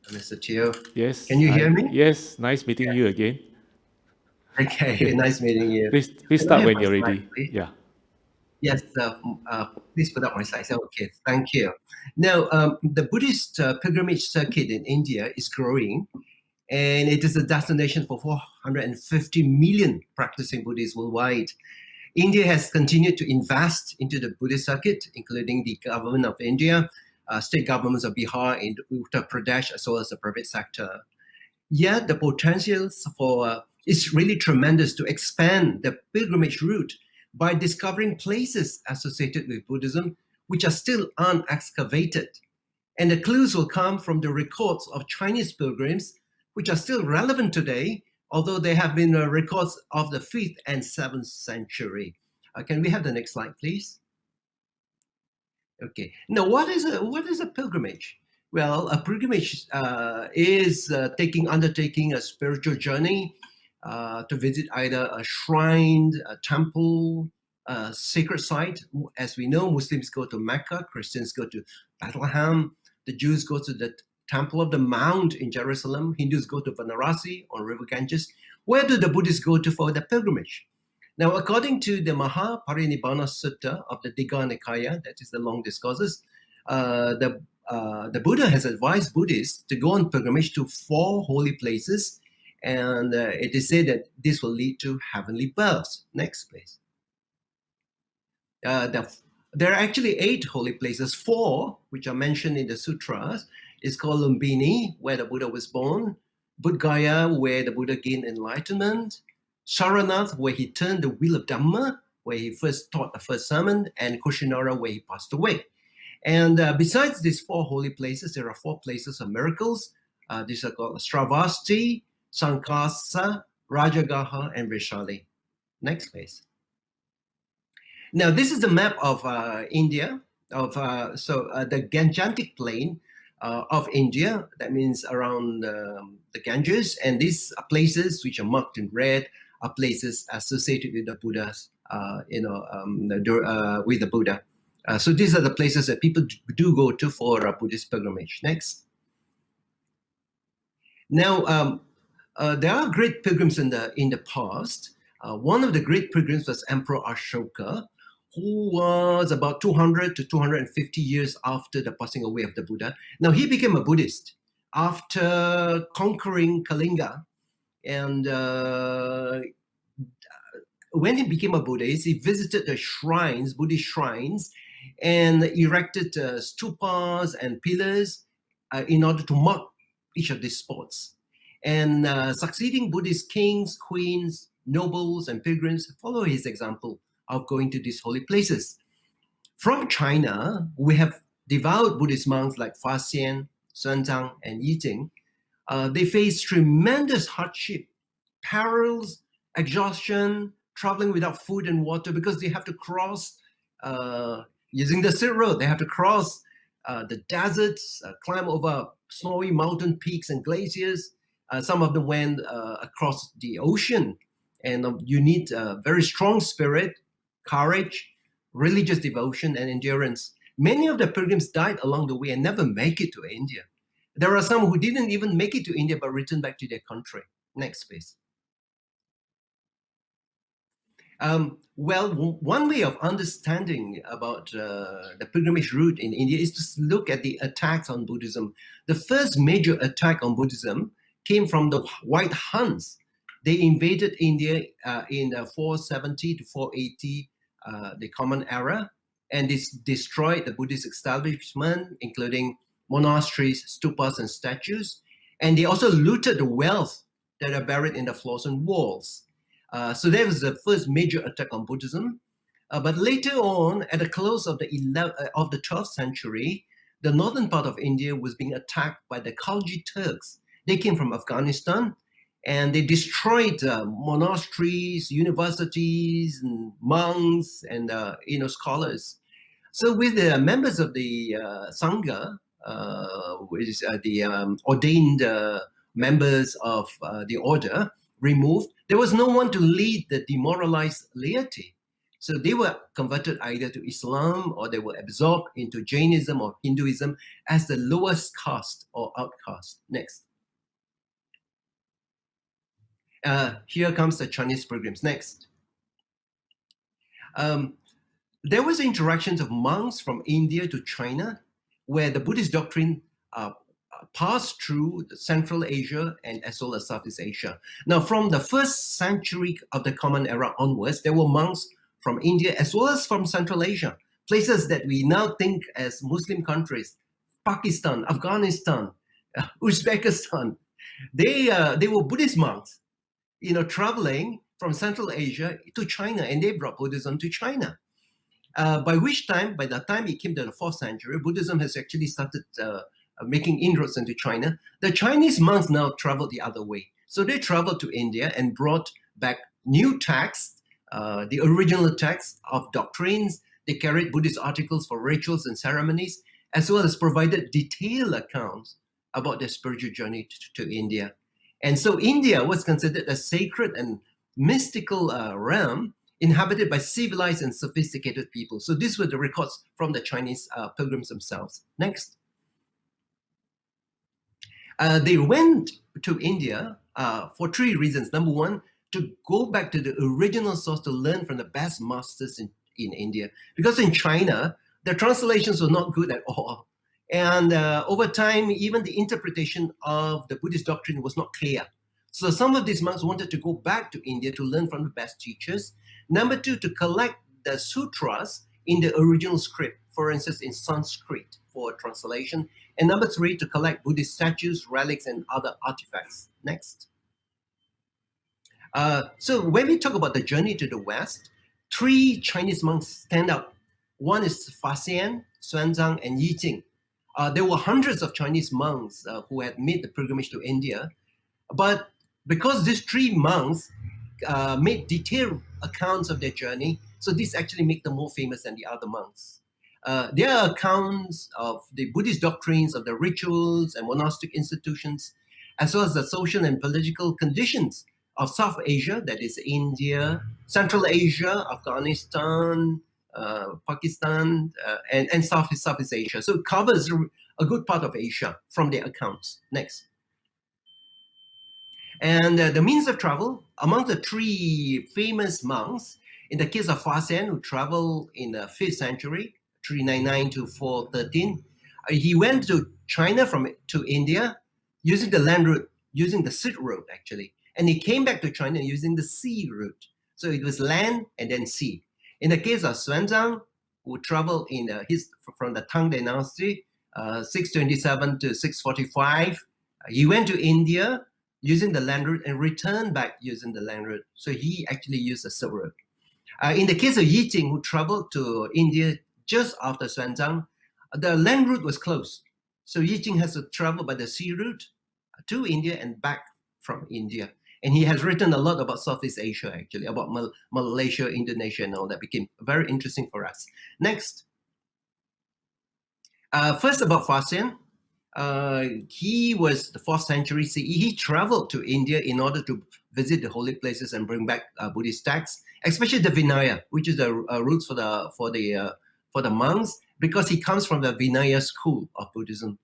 Mr. Teo. Can Yes, you hear me? yes, nice meeting you again. Okay, Okay, nice meeting you. please Can I start have when my you're slide, ready. please? Yeah. Yes, please put up my slide. Okay, thank you. Now, the Buddhist pilgrimage circuit in India is growing, and it is a destination for 450 million practicing Buddhists worldwide. India has continued to invest into the Buddhist circuit, including the government of India, state governments of Bihar and Uttar Pradesh, as well as the private sector. Yet the potential for is really tremendous to expand the pilgrimage route by discovering places associated with Buddhism which are still unexcavated. And the clues will come from the records of Chinese pilgrims, which are still relevant today, although there have been records of the 5th and 7th century. Can we have the next slide, please? Okay. Now, what is a pilgrimage? Well, a pilgrimage is undertaking a spiritual journey to visit either a shrine, a temple, a sacred site. As we know, Muslims go to Mecca, Christians go to Bethlehem, the Jews go to the Temple of the Mount in Jerusalem, Hindus go to Varanasi on River Ganges. Where do the Buddhists go to for the pilgrimage? Now, according to the Mahaparinibbana Sutta of the Digha Nikaya, that is the long discourses, the Buddha has advised Buddhists to go on pilgrimage to 4 holy places, and it is said that this will lead to heavenly births. Next, please. There are actually 8 holy places. 4, which are mentioned in the sutras, is called Lumbini, where the Buddha was born, Bodh Gaya, where the Buddha gained enlightenment, Saranath, where he turned the wheel of Dhamma, where he first taught the first sermon, and Kushinara, where he passed away. And besides these 4 holy places, there are 4 places of miracles. These are called Sravasti, Sankasa, Rajagaha, and Vishali. Next, please. Now, this is the map of India, the Gangetic Plain of India. That means around the Ganges, and these are places which are marked in red are places associated with the Buddhas, with the Buddha. So these are the places that people do go to for a Buddhist pilgrimage. Next. Now, there are great pilgrims in the past. One of the great pilgrims was Emperor Ashoka, who was about 200 to 250 years after the passing away of the Buddha. Now, he became a Buddhist after conquering Kalinga. And when he became a Buddhist, he visited the shrines, Buddhist shrines, and erected stupas and pillars in order to mark each of these spots. And succeeding Buddhist kings, queens, nobles, and pilgrims follow his example of going to these holy places. From China, we have devout Buddhist monks like Fa Xian, Sun Zhang, and Yi Jing. They face tremendous hardship, perils, exhaustion, traveling without food and water because they have to cross using the Silk Road. They have to cross the deserts, climb over snowy mountain peaks and glaciers. Some of them went across the ocean, and you need very strong spirit, courage, religious devotion, and endurance. Many of the pilgrims died along the way and never make it to India. There are some who didn't even make it to India but returned back to their country. Next, please. Well, one way of understanding about the pilgrimage route in India is to look at the attacks on Buddhism. The first major attack on Buddhism came from the White Huns. They invaded India in 470 to 480, the Common Era, and this destroyed the Buddhist establishment, including monasteries, stupas, and statues. And they also looted the wealth that are buried in the floors and walls. So that was the first major attack on Buddhism. But later on, at the close of the 12th century, the northern part of India was being attacked by the Khalji Turks. They came from Afghanistan, and they destroyed monasteries, universities, and monks, and scholars. So with the members of the Sangha, which is the ordained members of the order, removed, there was no one to lead the demoralized laity. So they were converted either to Islam or they were absorbed into Jainism or Hinduism as the lowest caste or outcast. Next. Here comes the Chinese pilgrims. Next. There was interactions of monks from India to China, where the Buddhist doctrine passed through Central Asia and as well as Southeast Asia. Now, from the first century of the Common Era onwards, there were monks from India as well as from Central Asia, places that we now think as Muslim countries, Pakistan, Afghanistan, Uzbekistan. They were Buddhist monks, traveling from Central Asia to China, and they brought Buddhism to China. By the time it came to the 4th century, Buddhism has actually started making inroads into China. The Chinese monks now traveled the other way. So they traveled to India and brought back new texts, the original texts of doctrines. They carried Buddhist articles for rituals and ceremonies, as well as provided detailed accounts about their spiritual journey to India. And so India was considered a sacred and mystical realm inhabited by civilized and sophisticated people. So these were the records from the Chinese pilgrims themselves. Next. They went to India for 3 reasons. Number one, to go back to the original source to learn from the best masters in India. Because in China, the translations were not good at all. And over time, even the interpretation of the Buddhist doctrine was not clear. So some of these monks wanted to go back to India to learn from the best teachers. Number 2, to collect the sutras in the original script, for instance, in Sanskrit for translation. And number 3, to collect Buddhist statues, relics, and other artifacts. Next. So when we talk about the journey to the West, 3 Chinese monks stand out. One is Fa Xian, Xuanzang, and Yi Jing. There were hundreds of Chinese monks who had made the pilgrimage to India. But because these 3 monks made detailed accounts of their journey, so this actually make them more famous than the other monks. Their accounts of the Buddhist doctrines, of the rituals and monastic institutions, as well as the social and political conditions of South Asia, that is India, Central Asia, Afghanistan, Pakistan, and Southeast Asia. So it covers a good part of Asia from their accounts. Next. And the means of travel, among the 3 famous monks, in the case of Fa Xian, who traveled in the 5th century, 399 to 413, he went to China to India using the land route, using the Silk Road actually. And he came back to China using the sea route. So it was land and then sea. In the case of Xuanzang, who traveled from the Tang Dynasty, 627 to 645, he went to India using the land route and returned back using the land route. So he actually used the Silk Road. In the case of Yi Jing, who traveled to India just after Xuanzang, the land route was closed. So Yi Jing has to travel by the sea route to India and back from India. And he has written a lot about Southeast Asia, actually, about Malaysia, Indonesia, and all that. Became very interesting for us. Next. First about Fa Xian. He was the 4th century CE. He traveled to India in order to visit the holy places and bring back Buddhist texts, especially the Vinaya, which is the roots for the monks, because he comes from the Vinaya school of Buddhism.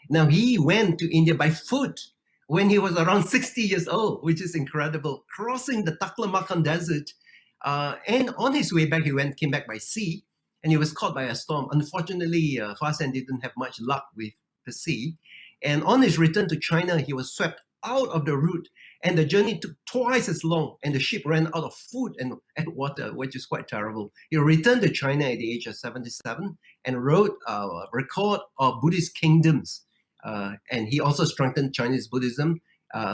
Now he went to India by foot when he was around 60 years old, which is incredible, crossing the Taklamakan Desert. And on his way back, he came back by sea, and he was caught by a storm. Unfortunately, Fa Xian didn't have much luck with the sea. And on his return to China, he was swept out of the route, and the journey took twice as long, and the ship ran out of food and water, which is quite terrible. He returned to China at the age of 77 and wrote a record of Buddhist kingdoms. And he also strengthened Chinese Buddhism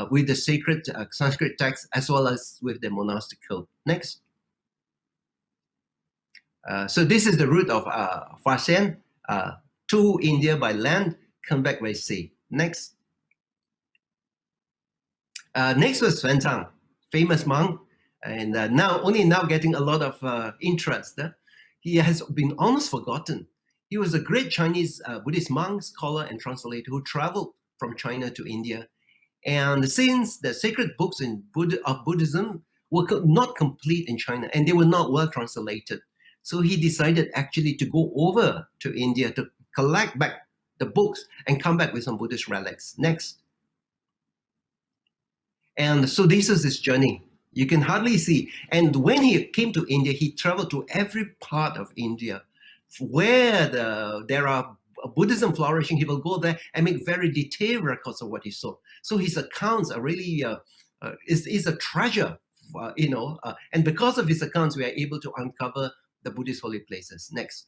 with the sacred Sanskrit texts as well as with the monastic code. Next. So this is the route of Fa Xian to India by land, come back by sea. Next. Next was Xuanzang, famous monk, and only now getting a lot of interest. He has been almost forgotten. He was a great Chinese Buddhist monk, scholar, and translator who traveled from China to India. And since the sacred books of Buddhism were not complete in China, and they were not well translated. So he decided actually to go over to India to collect back the books and come back with some Buddhist relics. Next. And so this is his journey. You can hardly see. And when he came to India, he traveled to every part of India where there are Buddhism flourishing. He will go there and make very detailed records of what he saw. So his accounts are really is a treasure, and because of his accounts, we are able to uncover the Buddhist holy places. Next.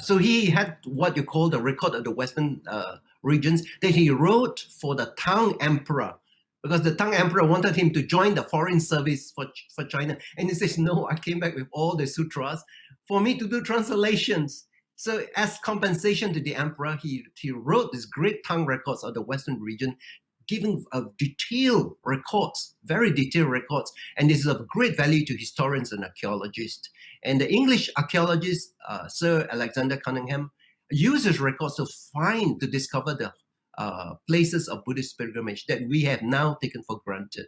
So he had what you call the record of the Western regions that he wrote for the Tang Emperor, because the Tang Emperor wanted him to join the foreign service for China. And he says, no, I came back with all the sutras for me to do translations. So as compensation to the emperor, he wrote these great Tang records of the Western region, giving detailed records, very detailed records. And this is of great value to historians and archaeologists. And the English archaeologist, Sir Alexander Cunningham, used his records to discover the places of Buddhist pilgrimage that we have now taken for granted.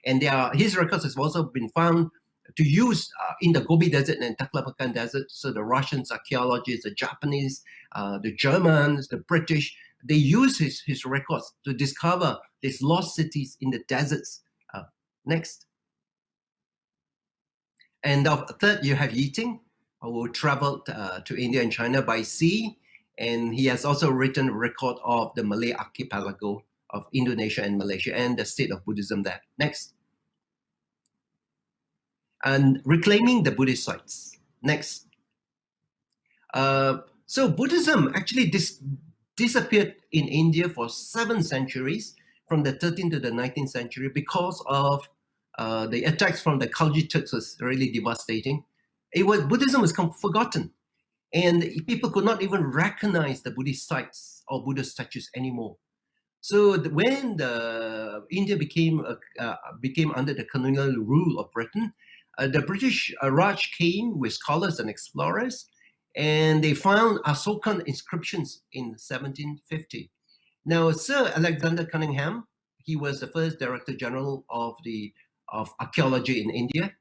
And his records has also been found to use in the Gobi Desert and Taklamakan Desert. So the Russians, archaeologists, the Japanese, the Germans, the British, they use his records to discover these lost cities in the deserts. Next. And third, you have Yiting, who traveled to India and China by sea. And he has also written a record of the Malay archipelago of Indonesia and Malaysia and the state of Buddhism there. Next. And reclaiming the Buddhist sites. Next. So Buddhism actually disappeared in India for 7 centuries, from the 13th to the 19th century, because of the attacks from the Khalji Turks was really devastating. Buddhism was forgotten, and people could not even recognize the Buddhist sites or Buddhist statues anymore. So when India became under the colonial rule of Britain, the British Raj came with scholars and explorers, and they found Asokan inscriptions in 1750. Now, Sir Alexander Cunningham, he was the first Director General of archaeology in India,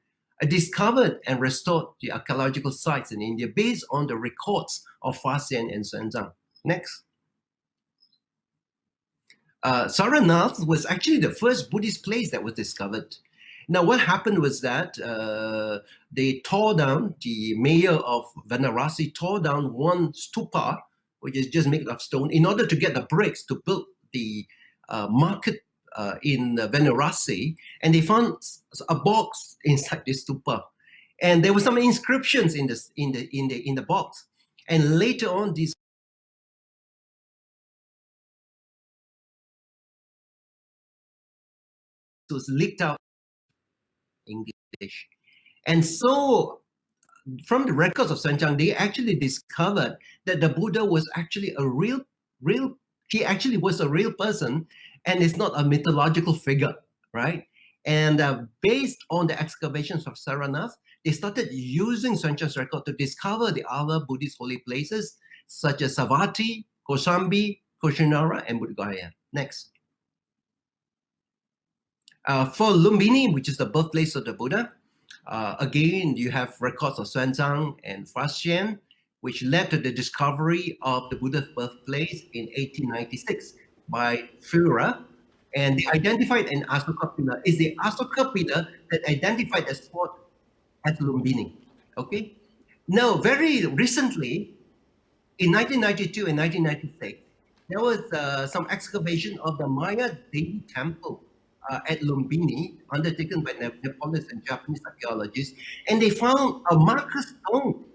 discovered and restored the archaeological sites in India based on the records of Fasien and Senzang. Next. Saranath was actually the first Buddhist place that was discovered. Now, what happened was that they tore down, the mayor of Varanasi tore down one stupa, which is just made of stone, in order to get the bricks to build the market in Varanasi, and they found a box inside this stupa, and there were some inscriptions in the box, and later on these was leaked out in English. And so from the records of Sanchang, they actually discovered that the Buddha was actually he actually was a real person, and it's not a mythological figure, right? And based on the excavations of Saranath, they started using Sanchang's record to discover the other Buddhist holy places, such as Savatthi, Kosambi, Koshinara, and Bodh Gaya. Next. For Lumbini, which is the birthplace of the Buddha, again, you have records of Xuanzang and Fasien, which led to the discovery of the Buddha's birthplace in 1896 by Führer. And they identified an Asoka pillar. It's the Asoka pillar that identified the spot at Lumbini. Okay? Now, very recently, in 1992 and 1996, there was some excavation of the Maya Devi temple at Lumbini, undertaken by Nepalese and Japanese archaeologists, and they found a marker stone,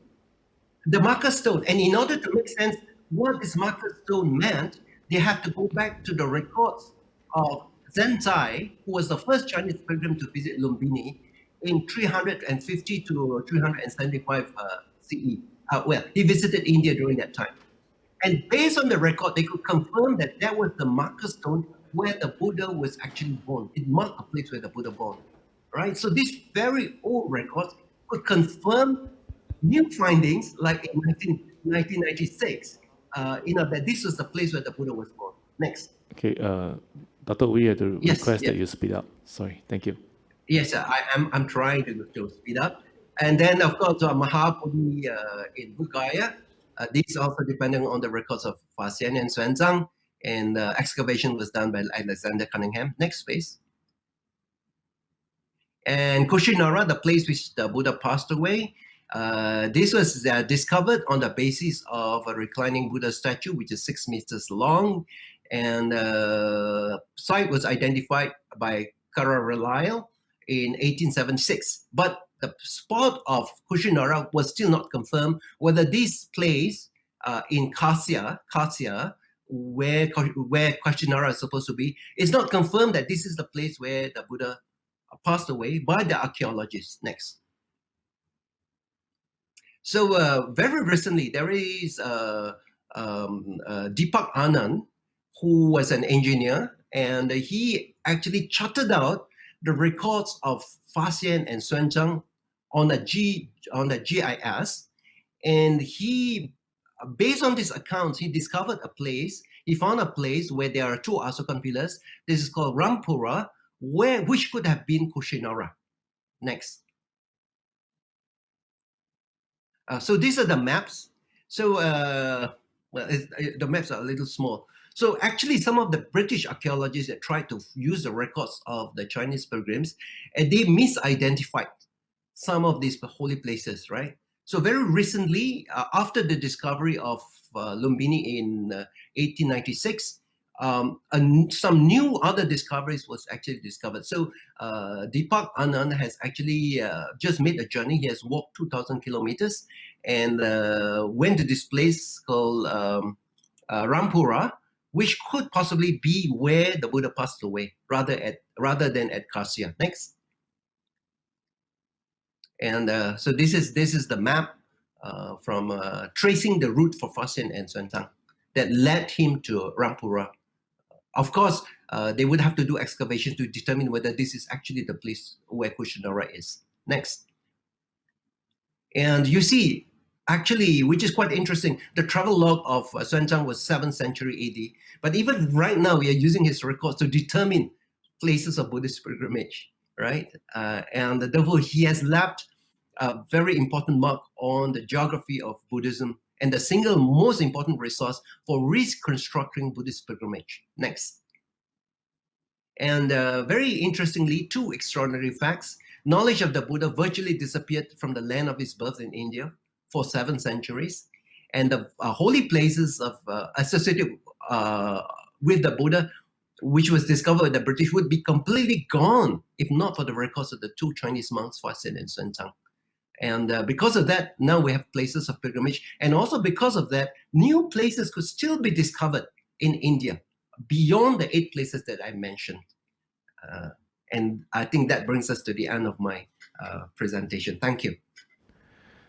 the marker stone. And in order to make sense what this marker stone meant, they had to go back to the records of Zenzai, who was the first Chinese pilgrim to visit Lumbini in 350 to 375 CE. Well, he visited India during that time. And based on the record, they could confirm that that was the marker stone where the Buddha was actually born. It marked the place where the Buddha born, right? So these very old records could confirm new findings, like in 1996, that this was the place where the Buddha was born. Next. Okay, Datuk, we had to Yes, request that yes. you speed up. Sorry, thank you. Yes, I'm trying to speed up. And then, of course, Mahabodhi in Bugaya. This is also depending on the records of Fasian and Xuanzang. And excavation was done by Alexander Cunningham. Next, please. And Kushinara, the place which the Buddha passed away, this was discovered on the basis of a reclining Buddha statue, which is 6 meters long. And site was identified by Cararelile in 1876. But the spot of Kushinara was still not confirmed whether this place in CATEA, where Kushinara is supposed to be, is not confirmed that this is the place where the Buddha passed away by the archaeologists. Next. So very recently, there is Deepak Anand, who was an engineer, and he actually charted out the records of Fasian and Xuanzang on a GIS, and he, based on these accounts, he discovered a place. He found a place where there are 2 Asokan pillars. This is called Rampura, which could have been Kushinara. Next. So these are the maps. So the maps are a little small. So actually, some of the British archaeologists that tried to use the records of the Chinese pilgrims, and they misidentified some of these holy places, right? So very recently, after the discovery of Lumbini in 1896, and some new other discoveries was actually discovered. So Deepak Anand has actually just made a journey. He has walked 2,000 kilometers and went to this place called Rampura, which could possibly be where the Buddha passed away, rather than at CATEA. Next. And so this is the map from tracing the route for Fasian and Xuanzang that led him to Rampura. Of course, they would have to do excavations to determine whether this is actually the place where Kushinara is. Next. And you see, actually, which is quite interesting, the travel log of Xuanzang was 7th century AD. But even right now, we are using his records to determine places of Buddhist pilgrimage, right? And therefore, he has left a very important mark on the geography of Buddhism and the single most important resource for reconstructing Buddhist pilgrimage. Next. And very interestingly, 2 extraordinary facts. Knowledge of the Buddha virtually disappeared from the land of his birth in India for 7 centuries. And the holy places of associated with the Buddha, which was discovered by the British, would be completely gone if not for the records of the 2 Chinese monks, Fasian and Xuanzang. And because of that, now we have places of pilgrimage. And also because of that, new places could still be discovered in India beyond the 8 places that I mentioned. And I think that brings us to the end of my presentation. Thank you.